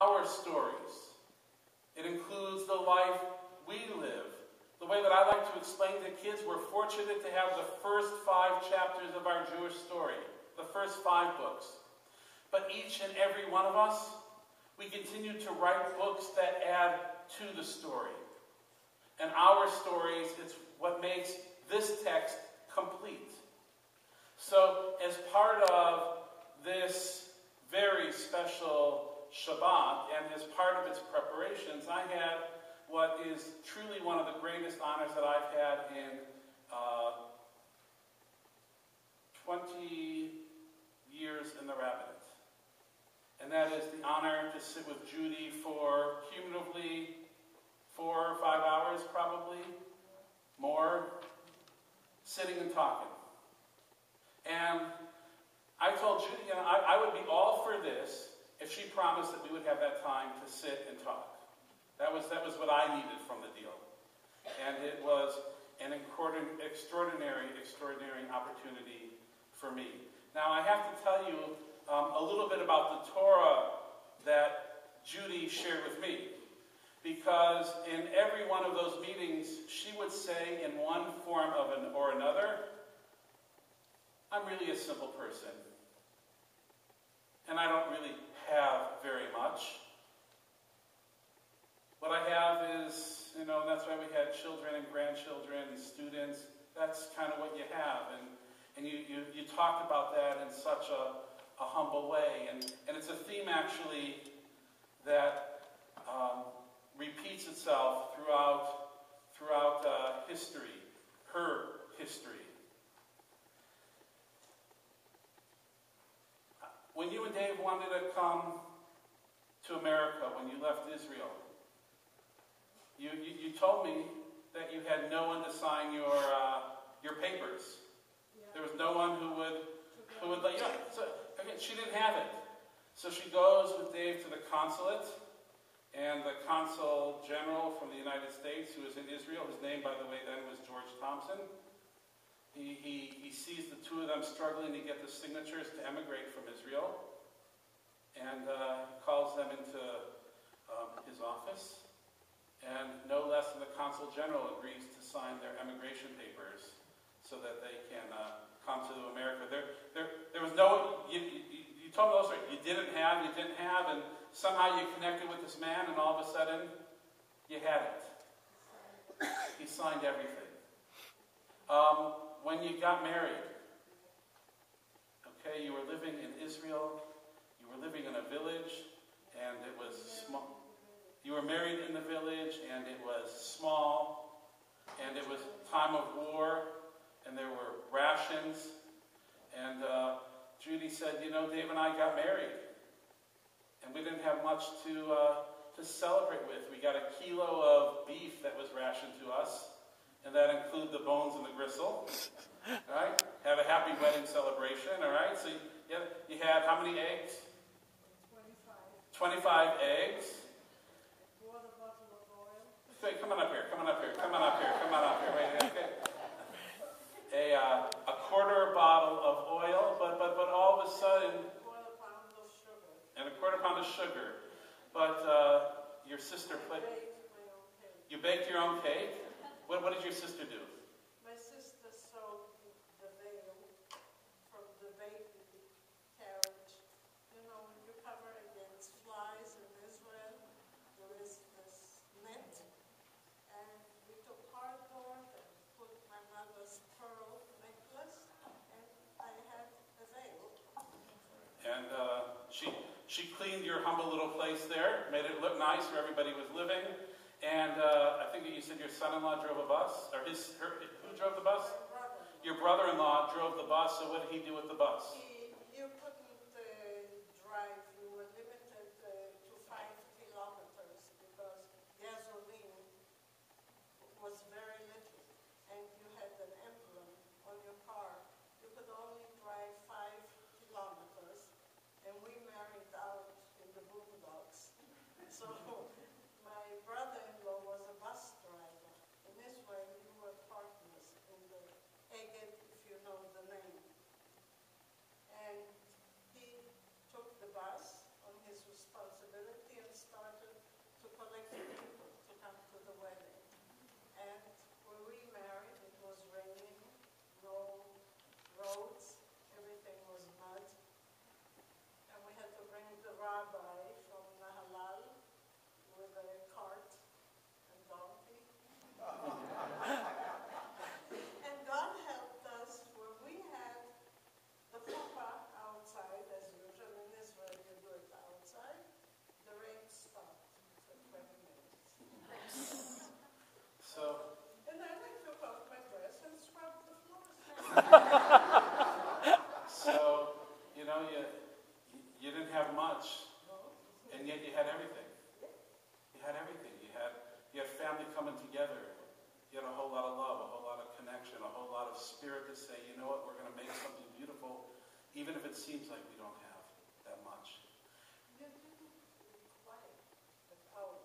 our stories. It includes the life we live. The way that I like to explain to kids, we're fortunate to have the first 5 chapters of our Jewish story, the first 5 books. But each and every one of us, we continue to write books that add to the story. And our stories, it's what makes this text complete. So, as part of this very special Shabbat, and as part of its preparations, I had what is truly one of the greatest honors that I've had in 20 years in the rabbinate. And that is the honor to sit with Judy for cumulatively 4 or 5 hours, probably more, sitting and talking. And I told Judy, you know, I would be all for this if she promised that we would have that time to sit and talk. That was what I needed from the deal. And it was an extraordinary opportunity for me. Now, I have to tell you a little bit about the Torah that Judy shared with me. Because in every one of those meetings, she would say in one form or another, I'm really a simple person. And I don't really have very much. What I have is, you know, that's why we had children and grandchildren and students. That's kind of what you have. And you talked about that in such a humble way. And it's a theme, actually, that repeats itself throughout history, her history. When you and Dave wanted to come to America, when you left Israel, you told me that you had no one to sign your papers. Yeah. There was no one who would let you know. So again, she didn't have it. So she goes with Dave to the consulate, and the consul general from the United States, who was in Israel, his name, by the way, then was George Thompson. He sees the two of them struggling to get the signatures to emigrate from Israel, and calls them into his office. And no less than the consul general agrees to sign their emigration papers so that they can come to America. There was no, you told me those right, you didn't have, and somehow you connected with this man, and all of a sudden, you had it. He signed everything. When you got married, okay, you were living in Israel, you were living in a village, and it was small. You were married in the village, and it was small, and it was time of war, and there were rations. And Judy said, you know, Dave and I got married, and we didn't have much to celebrate with. We got a kilo of beef that was rationed to us, and that included the bones and the gristle. All right? Have a happy wedding celebration, all right? So you had how many eggs? 25 eggs. Okay, come on up here. Wait, okay. A quarter bottle of oil, but all of a sudden, and a quarter pound of sugar. But your sister played. You baked your own cake. What did your sister do? My sister sewed the veil from the baby carriage. You know, when you cover against flies in Israel, there is this net. And we took cardboard and put my mother's pearl necklace, and I had a veil. And she cleaned your humble little place there, made it look nice where everybody was living. And I think you said your son-in-law drove a bus, or who drove the bus? My brother. Your brother-in-law drove the bus. So what did he do with the bus? You couldn't drive. You were limited to 5 kilometers because gasoline was very little, and you had an emblem on your car. You could only drive 5 kilometers, and we married out in the boondocks. So my brother-in-law was a bus driver. In Israel, we were partners in the Eged, if you know the name. So, you know, you didn't have much, and yet you had everything. You had everything. You had family coming together. You had a whole lot of love, a whole lot of connection, a whole lot of spirit to say, you know what, we're going to make something beautiful, even if it seems like we don't have that much. You didn't require the power.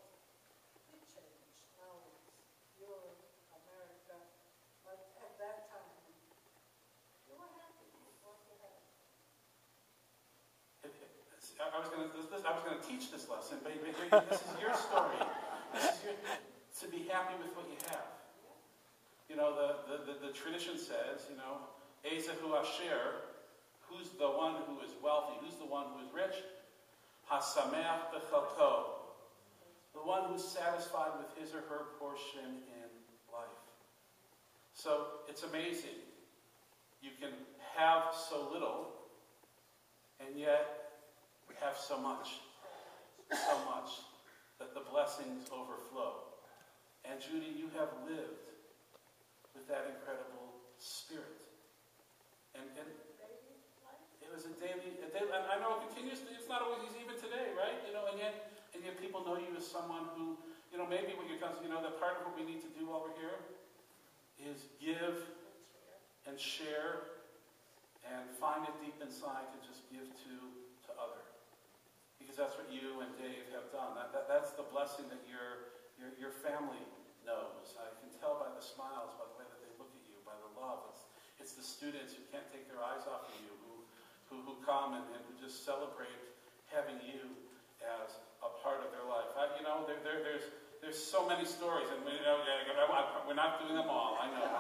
It changed. Now it's Europe, America. But at that time, you were happy with what you had. I was going to teach this lesson, but this is your story. This is to be happy with what you have. You know, the tradition says, you know, Ezehu Asher, who's the one who is wealthy, who's the one who is rich? Hasameach b'chalko, the one who's satisfied with his or her portion in life. So it's amazing. You can have so little, and yet have so much, that the blessings overflow. And Judy, you have lived with that incredible spirit. And it was a daily, and I know it continues, it's not always easy even today, right? You know, and yet people know you as someone who, you know, maybe when you're, you know, that part of what we need to do while we're here is give and share and find it deep inside to just give to other. Because that's what you and Dave have done. That's the blessing that your family knows. I can tell by the smiles, by the way that they look at you, by the love. It's the students who can't take their eyes off of you, who come and who just celebrate having you as a part of their life. You know, there's so many stories, and you know, we're not doing them all. I know.